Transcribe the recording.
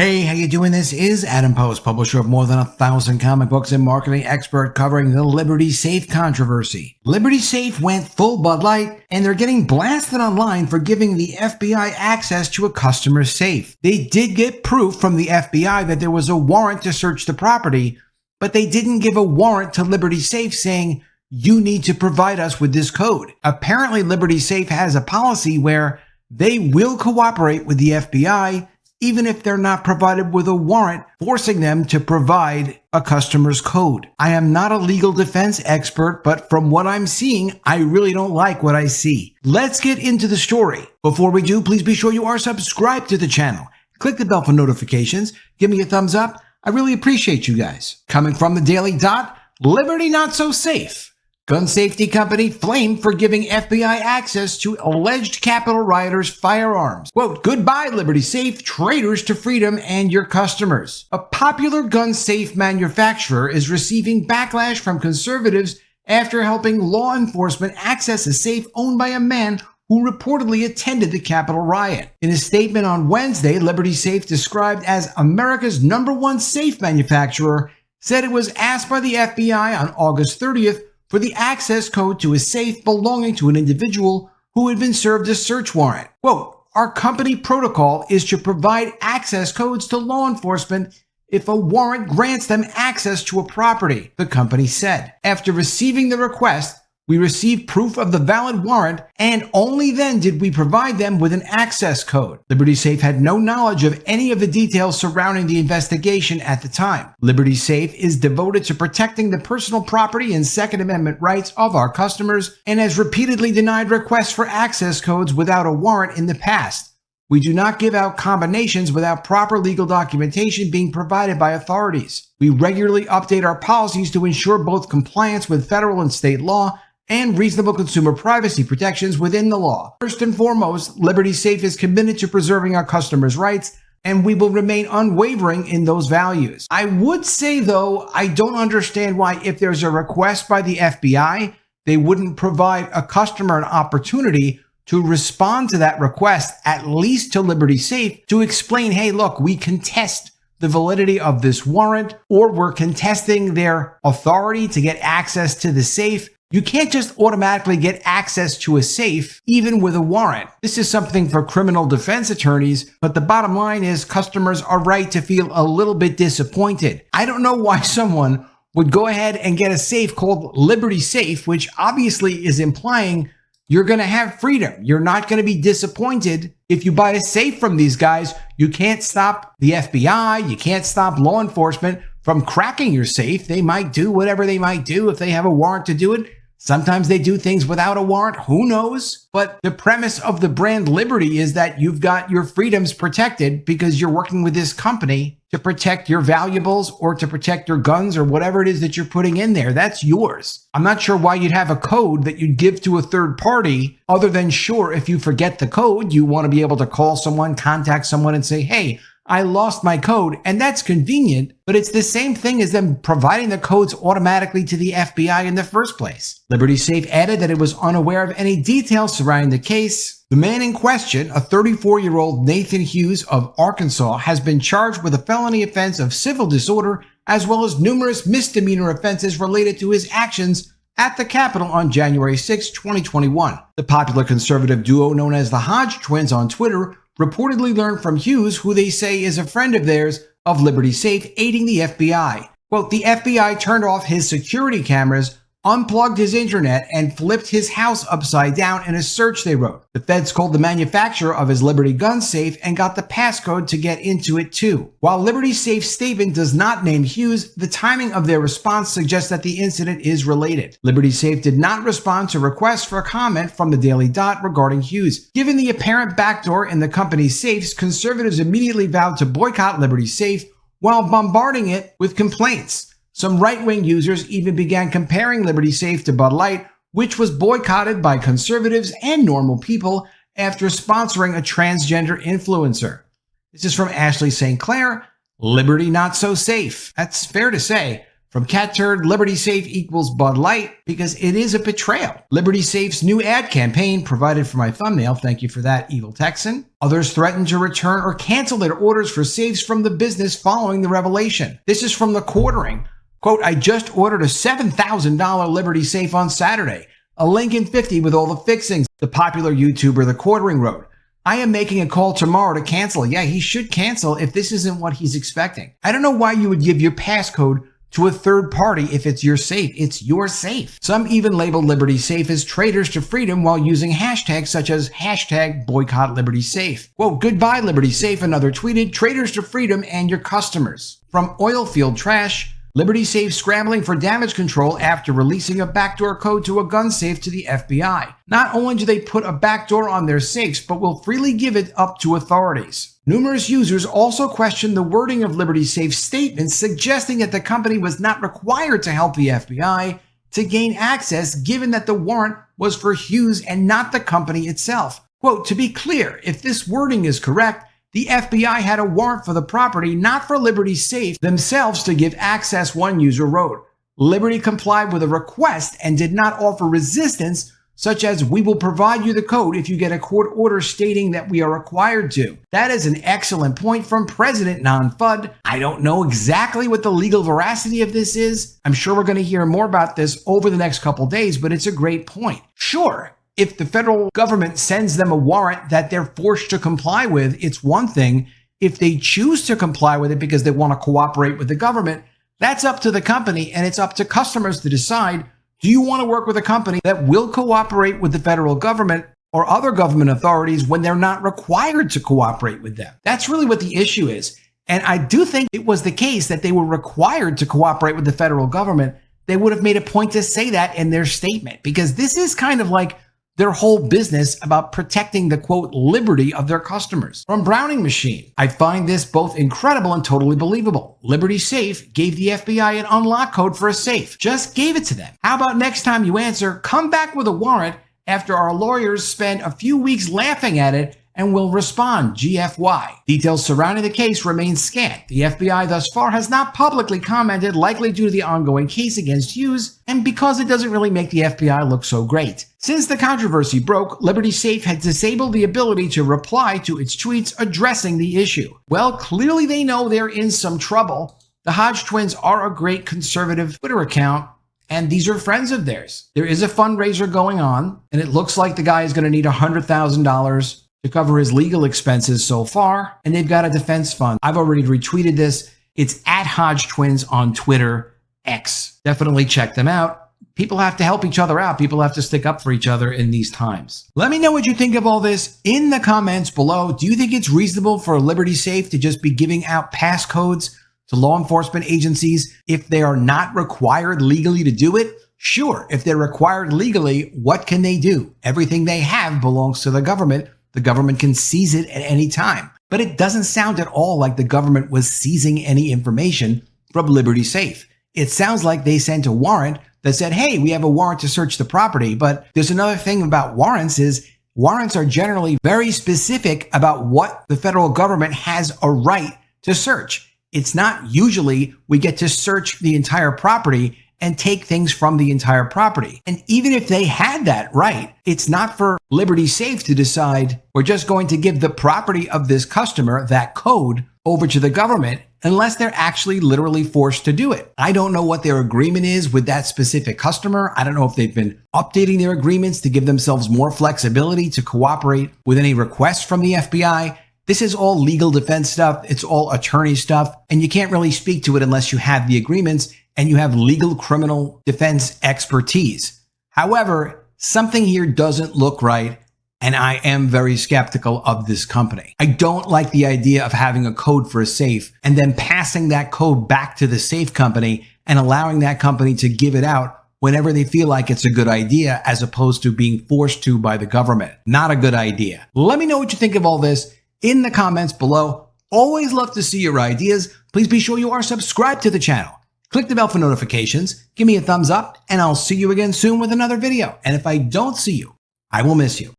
Hey, how you doing? This is Adam Post, publisher of more than 1,000 comic books and marketing expert covering the Liberty Safe controversy. Liberty Safe went full Bud Light, and they're getting blasted online for giving the FBI access to a customer's safe. They did get proof from the FBI that there was a warrant to search the property, but they didn't give a warrant to Liberty Safe saying, you need to provide us with this code. Apparently, Liberty Safe has a policy where they will cooperate with the FBI even if they're not provided with a warrant forcing them to provide a customer's code. I am not a legal defense expert, but from what I'm seeing, I really don't like what I see. Let's get into the story. Before we do, please be sure you are subscribed to the channel. Click the bell for notifications. Give me a thumbs up. I really appreciate you guys. Coming from the Daily Dot, Liberty Not So Safe. Gun safety company flamed for giving FBI access to alleged Capitol rioters' firearms. Quote, goodbye, Liberty Safe, traitors to freedom and your customers. A popular gun safe manufacturer is receiving backlash from conservatives after helping law enforcement access a safe owned by a man who reportedly attended the Capitol riot. In a statement on Wednesday, Liberty Safe, described as America's #1 safe manufacturer, said it was asked by the FBI on August 30th for the access code to a safe belonging to an individual who had been served a search warrant. Quote, our company protocol is to provide access codes to law enforcement if a warrant grants them access to a property, the company said. After receiving the request, we received proof of the valid warrant, and only then did we provide them with an access code. Liberty Safe had no knowledge of any of the details surrounding the investigation at the time. Liberty Safe is devoted to protecting the personal property and Second Amendment rights of our customers and has repeatedly denied requests for access codes without a warrant in the past. We do not give out combinations without proper legal documentation being provided by authorities. We regularly update our policies to ensure both compliance with federal and state law and reasonable consumer privacy protections within the law. First and foremost, Liberty Safe is committed to preserving our customers' rights, and we will remain unwavering in those values. I would say, though, I don't understand why, if there's a request by the FBI, they wouldn't provide a customer an opportunity to respond to that request, at least to Liberty Safe, to explain, hey, look, we contest the validity of this warrant, or we're contesting their authority to get access to the safe. You can't just automatically get access to a safe, even with a warrant. This is something for criminal defense attorneys, but the bottom line is customers are right to feel a little bit disappointed. I don't know why someone would go ahead and get a safe called Liberty Safe, which obviously is implying you're going to have freedom. You're not going to be disappointed if you buy a safe from these guys. You can't stop the FBI. You can't stop law enforcement from cracking your safe. They might do whatever they might do if they have a warrant to do it. Sometimes they do things without a warrant. Who knows? But the premise of the brand Liberty is that you've got your freedoms protected because you're working with this company to protect your valuables or to protect your guns or whatever it is that you're putting in there. That's yours. I'm not sure why you'd have a code that you'd give to a third party other than, sure, if you forget the code, you want to be able to call someone, contact someone and say, hey, I lost my code, and that's convenient, but it's the same thing as them providing the codes automatically to the FBI in the first place. Liberty Safe added that it was unaware of any details surrounding the case. The man in question, a 34-year-old Nathan Hughes of Arkansas, has been charged with a felony offense of civil disorder as well as numerous misdemeanor offenses related to his actions at the Capitol on January 6, 2021. The popular conservative duo known as the Hodge Twins on Twitter reportedly learned from Hughes, who they say is a friend of theirs, of Liberty Safe, aiding the FBI. Quote, the FBI turned off his security cameras, unplugged his internet, and flipped his house upside down in a search, they wrote. The feds called the manufacturer of his Liberty gun safe and got the passcode to get into it too. While Liberty Safe's statement does not name Hughes, the timing of their response suggests that the incident is related. Liberty Safe did not respond to requests for comment from the Daily Dot regarding Hughes. Given the apparent backdoor in the company's safes, conservatives immediately vowed to boycott Liberty Safe while bombarding it with complaints. Some right-wing users even began comparing Liberty Safe to Bud Light, which was boycotted by conservatives and normal people after sponsoring a transgender influencer. This is from Ashley St. Clair, Liberty Not So Safe. That's fair to say. From Cat Turd, Liberty Safe equals Bud Light because it is a betrayal. Liberty Safe's new ad campaign provided for my thumbnail. Thank you for that, Evil Texan. Others threaten to return or cancel their orders for safes from the business following the revelation. This is from The Quartering. Quote, I just ordered a $7,000 Liberty Safe on Saturday. A Lincoln 50 with all the fixings, the popular YouTuber The Quartering wrote. I am making a call tomorrow to cancel. Yeah, he should cancel if this isn't what he's expecting. I don't know why you would give your passcode to a third party if it's your safe. It's your safe. Some even labeled Liberty Safe as traitors to freedom while using hashtags such as hashtag boycott Liberty Safe. Quote, goodbye Liberty Safe, another tweeted, traitors to freedom and your customers. From Oilfield Trash, Liberty Safe scrambling for damage control after releasing a backdoor code to a gun safe to the FBI. Not only do they put a backdoor on their safes, but will freely give it up to authorities. Numerous users also questioned the wording of Liberty Safe's statements, suggesting that the company was not required to help the FBI to gain access, given that the warrant was for Hughes and not the company itself. Quote, to be clear, if this wording is correct, the FBI had a warrant for the property, not for Liberty Safe themselves to give access, one user wrote. Liberty complied with a request and did not offer resistance, such as we will provide you the code if you get a court order stating that we are required to. That is an excellent point from President Non-FUD. I don't know exactly what the legal veracity of this is. I'm sure we're going to hear more about this over the next couple days, but it's a great point. Sure, if the federal government sends them a warrant that they're forced to comply with, it's one thing. If they choose to comply with it because they want to cooperate with the government, that's up to the company, and it's up to customers to decide, do you want to work with a company that will cooperate with the federal government or other government authorities when they're not required to cooperate with them? That's really what the issue is. And I do think it was the case that they were required to cooperate with the federal government. They would have made a point to say that in their statement, because this is kind of like their whole business about protecting the, quote, liberty of their customers. From Browning Machine, I find this both incredible and totally believable. Liberty Safe gave the FBI an unlock code for a safe. Just gave it to them. How about next time you answer, come back with a warrant after our lawyers spend a few weeks laughing at it and will respond, GFY. Details surrounding the case remain scant. The FBI thus far has not publicly commented, likely due to the ongoing case against Hughes, and because it doesn't really make the FBI look so great. Since the controversy broke, Liberty Safe had disabled the ability to reply to its tweets addressing the issue. Well, clearly they know they're in some trouble. The Hodge twins are a great conservative Twitter account, and these are friends of theirs. There is a fundraiser going on, and it looks like the guy is going to need $100,000 to cover his legal expenses so far, and they've got a defense fund. I've already retweeted this. It's at Hodge Twins on Twitter X. Definitely check them out. People have to help each other out. People have to stick up for each other in these times. Let me know what you think of all this in the comments below. Do you think it's reasonable for Liberty Safe to just be giving out passcodes to law enforcement agencies if they are not required legally to do it? Sure, if they're required legally, what can they do? Everything they have belongs to the government. The government can seize it at any time. But it doesn't sound at all like the government was seizing any information from Liberty Safe. It sounds like they sent a warrant that said, hey, we have a warrant to search the property. But there's another thing about warrants is warrants are generally very specific about what the federal government has a right to search. It's not usually we get to search the entire property and take things from the entire property. And even if they had that right, it's not for Liberty Safe to decide we're just going to give the property of this customer, that code, over to the government unless they're actually literally forced to do it. I don't know what their agreement is with that specific customer. I don't know if they've been updating their agreements to give themselves more flexibility to cooperate with any requests from the FBI. This is all legal defense stuff. It's all attorney stuff, and you can't really speak to it unless you have the agreements and you have legal criminal defense expertise. However, something here doesn't look right, and I am very skeptical of this company. I don't like the idea of having a code for a safe and then passing that code back to the safe company and allowing that company to give it out whenever they feel like it's a good idea, as opposed to being forced to by the government. Not a good idea. Let me know what you think of all this in the comments below. Always love to see your ideas. Please be sure you are subscribed to the channel. Click the bell for notifications, give me a thumbs up, and I'll see you again soon with another video. And if I don't see you, I will miss you.